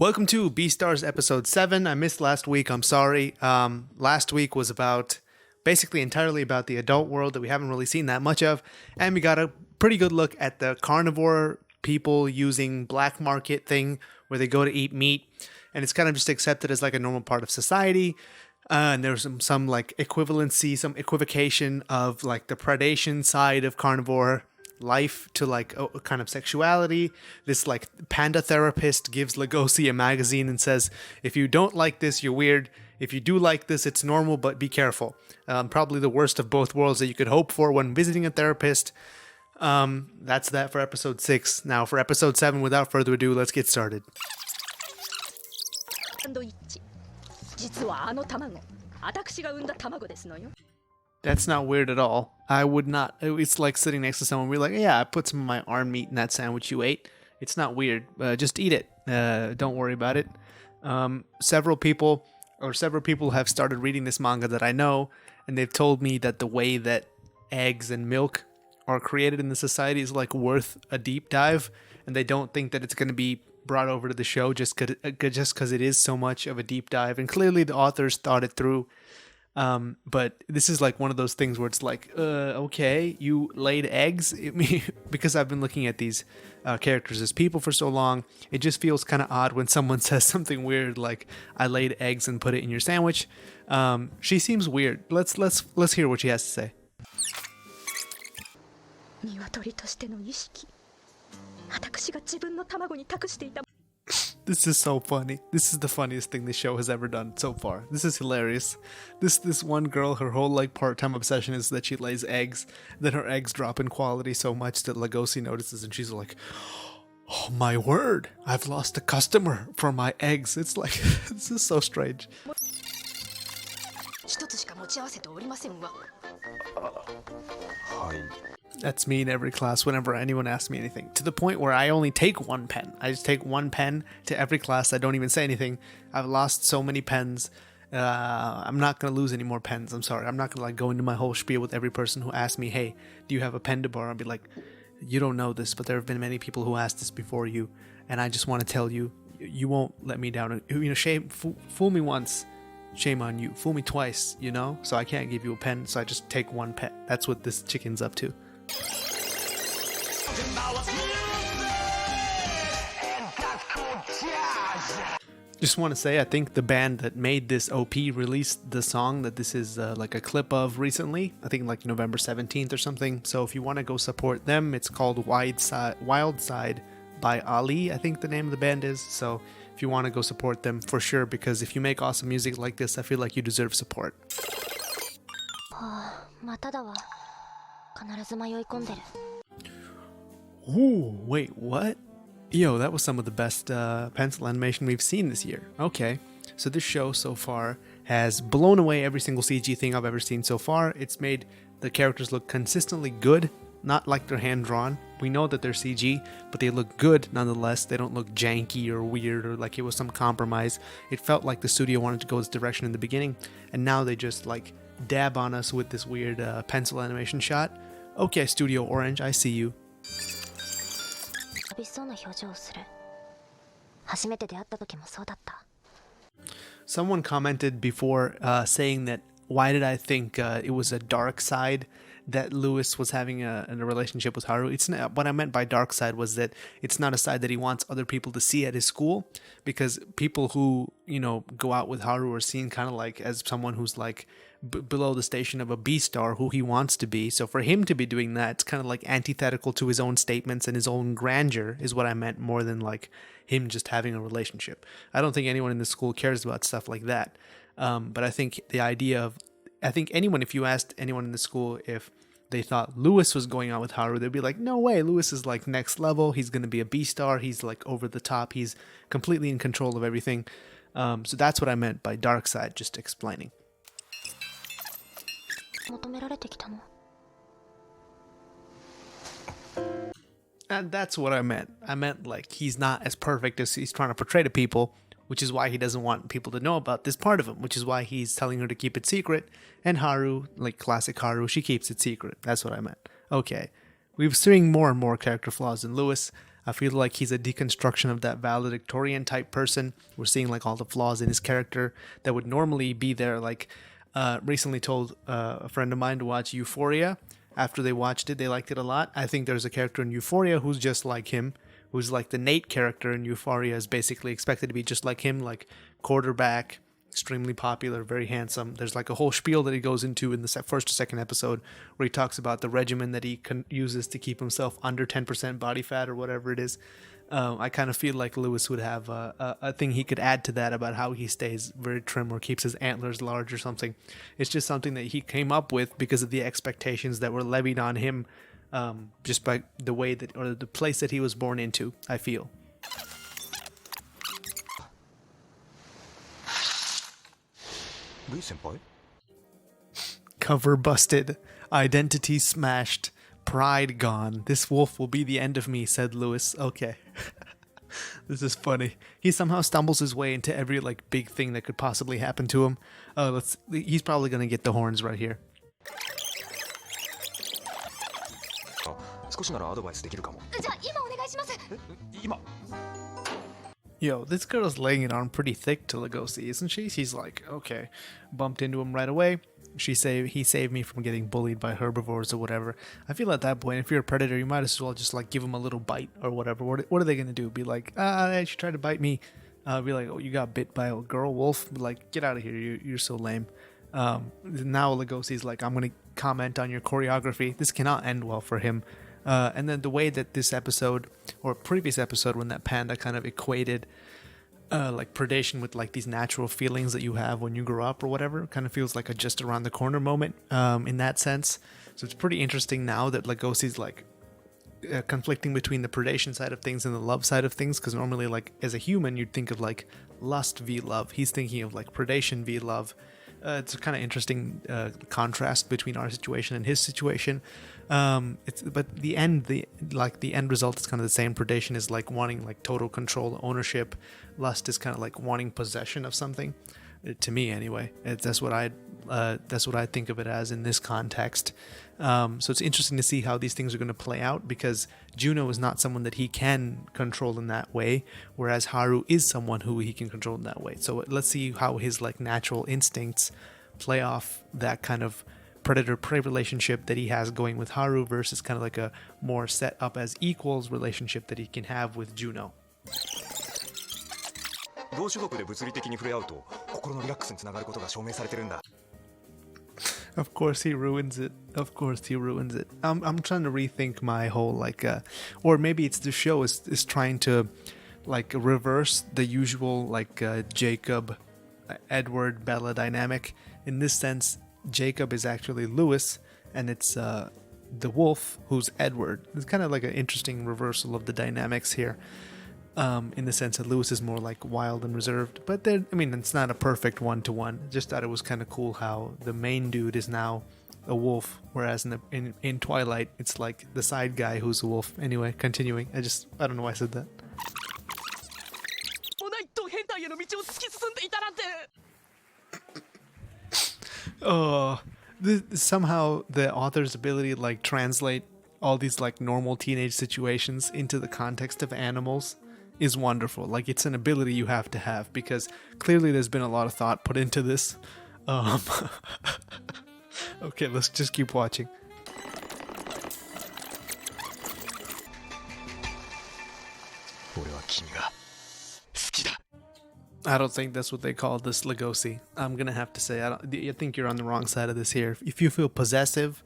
Welcome to Beastars episode 7. I missed last week. I'm sorry. Last week was basically entirely about the adult world that we haven't really seen that much of. And we got a pretty good look at the carnivore people using black market thing where they go to eat meat. And it's kind of just accepted as like a normal part of society. And there's some like equivalency, some equivocation of like the predation side of carnivore life to like a kind of sexuality. This like panda therapist gives Legosi a magazine and says, if you don't like this, you're weird. If you do like this, it's normal, but be careful. Probably the worst of both worlds that you could hope for when visiting a therapist. That's that for episode 6. Now for episode 7, without further ado, let's get started. That's not weird at all. I would not. It's like sitting next to someone. We're like, yeah, I put some of my arm meat in that sandwich you ate. It's not weird. Just eat it. Don't worry about it. Several people have started reading this manga that I know, and they've told me that the way that eggs and milk are created in the society is like worth a deep dive, and they don't think that it's going to be brought over to the show just because it is so much of a deep dive. And clearly the authors thought it through. But this is like one of those things where it's like, okay, you laid eggs? Because I've been looking at these characters as people for so long, it just feels kind of odd when someone says something weird like, I laid eggs and put it in your sandwich. She seems weird. Let's hear what she has to say. This is so funny. This is the funniest thing the show has ever done so far. This is hilarious. This one girl, her whole like part-time obsession is that she lays eggs. Then her eggs drop in quality so much that Legosi notices, and she's like, "Oh my word! I've lost a customer for my eggs." It's like this is so strange. That's me in every class whenever anyone asks me anything. To the point where I only take one pen. I just take one pen to every class. I don't even say anything. I've lost so many pens. I'm not going to lose any more pens. I'm sorry. I'm not going to like go into my whole spiel with every person who asks me, hey, do you have a pen to borrow? I'll be like, you don't know this, but there have been many people who asked this before you. And I just want to tell you, you won't let me down. Fool me once. Shame on you. Fool me twice, you know? So I can't give you a pen, so I just take one pen. That's what this chicken's up to. Just want to say, I think the band that made this OP released the song that this is like a clip of recently. I think like November 17th or something. So if you want to go support them, it's called Wild Side by Ali, I think the name of the band is. So if you want to go support them, for sure, because if you make awesome music like this, I feel like you deserve support. Ooh, wait, what? Yo, that was some of the best pencil animation we've seen this year. Okay, so this show so far has blown away every single CG thing I've ever seen so far. It's made the characters look consistently good, not like they're hand-drawn. We know that they're CG, but they look good nonetheless. They don't look janky or weird or like it was some compromise. It felt like the studio wanted to go this direction in the beginning, and now they just like dab on us with this weird pencil animation shot. Okay, Studio Orange, I see you. Someone commented before saying that why did I think it was a dark side that Lewis was having a relationship with Haru. It's not, what I meant by dark side was that it's not a side that he wants other people to see at his school, because people who, you know, go out with Haru are seen kind of like as someone who's like below the station of a Beastar who he wants to be. So for him to be doing that, it's kind of like antithetical to his own statements and his own grandeur is what I meant, more than like him just having a relationship. I don't think anyone in the school cares about stuff like that. But I think the idea of, I think anyone, if you asked anyone in the school if they thought Lewis was going on with Haru, they'd be like, no way, Lewis is like next level. He's going to be a Beastar. He's like over the top. He's completely in control of everything. So that's what I meant by dark side, just explaining. And that's what I meant. I meant like he's not as perfect as he's trying to portray to people, which is why he doesn't want people to know about this part of him, which is why he's telling her to keep it secret. And Haru, like classic Haru, she keeps it secret. That's what I meant. Okay. We're seeing more and more character flaws in Lewis. I feel like he's a deconstruction of that valedictorian type person. We're seeing like all the flaws in his character that would normally be there. Like recently told a friend of mine to watch Euphoria. After they watched it, they liked it a lot. I think there's a character in Euphoria who's just like him, who's like the Nate character in Euphoria is basically expected to be just like him, like quarterback, extremely popular, very handsome. There's like a whole spiel that he goes into in the first or second episode where he talks about the regimen that he uses to keep himself under 10% body fat or whatever it is. I kind of feel like Lewis would have a thing he could add to that about how he stays very trim or keeps his antlers large or something. It's just something that he came up with because of the expectations that were levied on him just by the way that, or the place that he was born into, I feel. Cover busted, identity smashed, pride gone. This wolf will be the end of me, said Lewis. Okay. This is funny. He somehow stumbles his way into every like big thing that could possibly happen to him. He's probably gonna get the horns right here. Yo, this girl's laying it on pretty thick to Legosi, isn't she? She's like, okay, bumped into him right away. He saved me from getting bullied by herbivores or whatever. I feel at that point, if you're a predator, you might as well just like give him a little bite or whatever. What are they gonna do? Be like, she tried to bite me. Be like, oh, you got bit by a girl wolf. Be like, get out of here. You're so lame. Now Legosi's like, I'm gonna comment on your choreography. This cannot end well for him. And then the way that this episode or previous episode when that panda kind of equated like predation with like these natural feelings that you have when you grow up or whatever, kind of feels like a just around the corner moment in that sense. So it's pretty interesting now that Legosi's like conflicting between the predation side of things and the love side of things, because normally like as a human you'd think of like lust v love. He's thinking of like predation v love. It's a kind of interesting contrast between our situation and his situation. But the end result is kind of the same. Predation is like wanting like total control, ownership. Lust is kind of like wanting possession of something. To me, anyway, that's what I think of it as in this context. So it's interesting to see how these things are going to play out, because Juno is not someone that he can control in that way, whereas Haru is someone who he can control in that way. So let's see how his like natural instincts play off that kind of predator-prey relationship that he has going with Haru versus kind of like a more set up as equals relationship that he can have with Juno. Of course he ruins it. I'm trying to rethink my whole like or maybe it's the show is trying to like reverse the usual like Jacob Edward Bella dynamic. In this sense, Jacob is actually Lewis and it's the wolf who's Edward. It's kind of like an interesting reversal of the dynamics here. In the sense that Lewis is more like wild and reserved, but it's not a perfect one-to-one. Just thought it was kind of cool how the main dude is now a wolf, whereas in Twilight it's like the side guy who's a wolf. Anyway, continuing. I don't know why I said that. Oh, somehow the author's ability to like translate all these like normal teenage situations into the context of animals is wonderful. Like, it's an ability you have to have, because clearly there's been a lot of thought put into this. Okay, let's just keep watching. I don't think that's what they call this Legosi. I'm gonna have to say, I think you're on the wrong side of this here. If you feel possessive,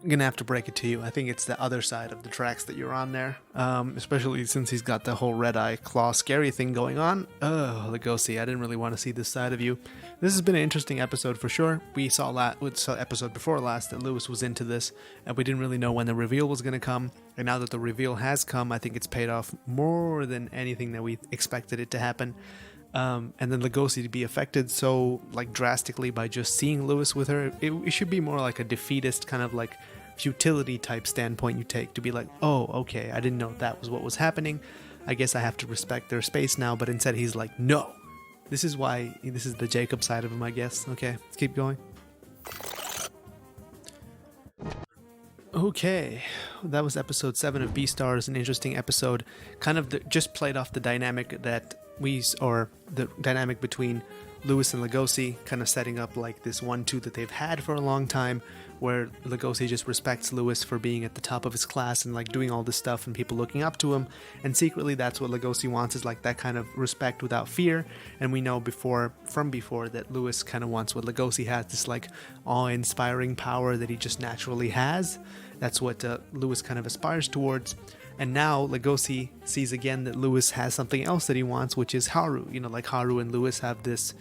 I'm gonna have to break it to you. I think it's the other side of the tracks that you're on there, especially since he's got the whole red eye claw scary thing going on. Legosi, I didn't really want to see this side of you. This has been an interesting episode for sure. We saw episode before last that Lewis was into this, and we didn't really know when the reveal was gonna come. And now that the reveal has come, I think it's paid off more than anything that we expected it to happen. And then Legosi to be affected so like drastically by just seeing Lewis with her, it should be more like a defeatist kind of like futility type standpoint you take, to be like, oh, okay, I didn't know that was what was happening. I guess I have to respect their space now. But instead he's like, no, this is the Jacob side of him, I guess. Okay, let's keep going. Okay, that was episode 7 of Beastars, an interesting episode. Kind of just played off the dynamic the dynamic between Lewis and Legosi, kind of setting up like this 1-2 that they've had for a long time, where Legosi just respects Lewis for being at the top of his class and like doing all this stuff and people looking up to him, and secretly that's what Legosi wants, is like that kind of respect without fear. And we know from before that Lewis kind of wants what Legosi has, this like awe-inspiring power that he just naturally has. That's what Lewis kind of aspires towards. And now Legosi sees again that Lewis has something else that he wants, which is Haru. You know, like Haru and Lewis have this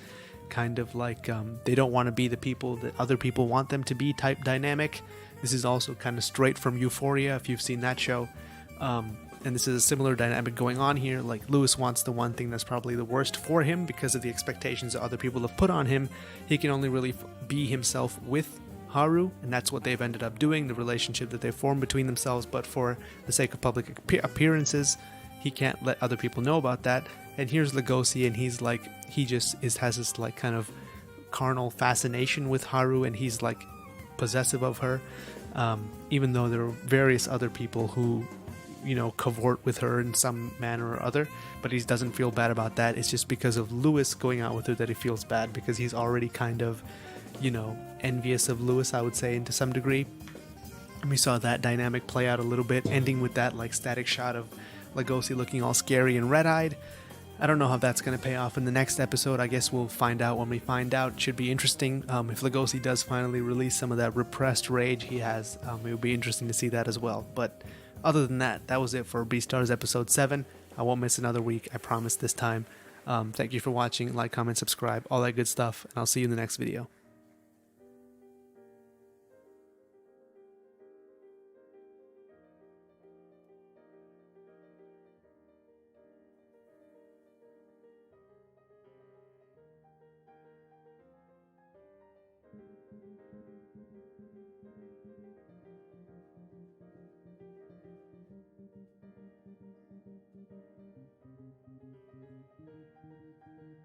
kind of like they don't want to be the people that other people want them to be type dynamic. This is also kind of straight from Euphoria, if you've seen that show. And this is a similar dynamic going on here. Like Lewis wants the one thing that's probably the worst for him because of the expectations that other people have put on him. He can only really be himself with Haru, and that's what they've ended up doing, the relationship that they've formed between themselves. But for the sake of public appearances, he can't let other people know about that. And here's Legosi, and he's like, has this like kind of carnal fascination with Haru, and he's like possessive of her, even though there are various other people who, you know, cavort with her in some manner or other, but he doesn't feel bad about that. It's just because of Lewis going out with her that he feels bad, because he's already kind of, you know, envious of Lewis, I would say, to some degree. And we saw that dynamic play out a little bit, ending with that like static shot of Legosi looking all scary and red-eyed. I don't know how that's going to pay off in the next episode. I guess we'll find out when we find out. It should be interesting. If Legosi does finally release some of that repressed rage he has, it would be interesting to see that as well. But other than that, that was it for Beastars episode 7. I won't miss another week, I promise this time. Thank you for watching. Like, comment, subscribe, all that good stuff, and I'll see you in the next video.